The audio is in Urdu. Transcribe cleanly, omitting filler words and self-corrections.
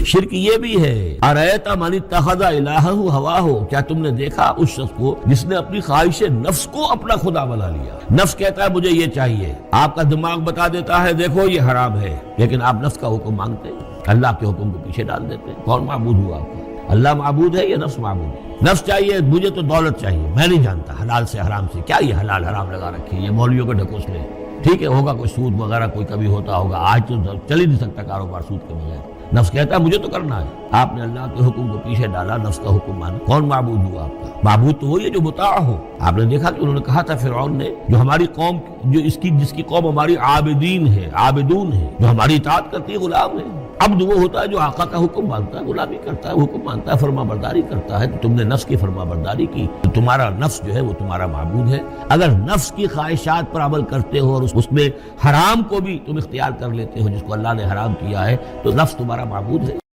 شرک یہ بھی ہے، ارأیت من اتخذ الہہ ہواہ، کیا تم نے دیکھا اس شخص کو جس نے اپنی خواہش نفس کو اپنا خدا بنا لیا؟ نفس کہتا ہے مجھے یہ چاہیے، آپ کا دماغ بتا دیتا ہے دیکھو یہ حرام ہے، لیکن آپ نفس کا حکم مانگتے ہیں، اللہ کے حکم کو پیچھے ڈال دیتے ہیں۔ کون معبود ہوا آپ کا؟ اللہ معبود ہے یا نفس معبود ہے؟ نفس چاہیے مجھے تو دولت چاہیے، میں نہیں جانتا حلال سے حرام سے کیا، یہ حلال حرام لگا رکھے یہ مولویوں کے ڈھکوسلے، ٹھیک ہے ہوگا کوئی سود وغیرہ کوئی کبھی ہوتا ہوگا، آج تو چل ہی نہیں سکتا کاروبار سود کے بغیر۔ نفس کہتا ہے مجھے تو کرنا ہے، آپ نے اللہ کے حکم کو پیچھے ڈالا، نفس کا حکم مانا۔ کون معبود ہوا آپ کا؟ معبود تو وہی ہے جو مطاع ہو۔ آپ نے دیکھا کہ انہوں نے کہا تھا فرعون نے، جو ہماری قوم جس کی قوم ہماری عابدین ہے، عابدون ہے، جو ہماری اطاعت کرتی ہے، غلام ہے۔ عبد وہ ہوتا ہے جو آقا کا حکم مانتا ہے، غلامی کرتا ہے، حکم مانتا ہے، فرما برداری کرتا ہے۔ تو تم نے نفس کی فرما برداری کی، تو تمہارا نفس جو ہے وہ تمہارا معبود ہے۔ اگر نفس کی خواہشات پر عمل کرتے ہو اور اس میں حرام کو بھی تم اختیار کر لیتے ہو جس کو اللہ نے حرام کیا ہے، تو نفس تمہارا معبود ہے۔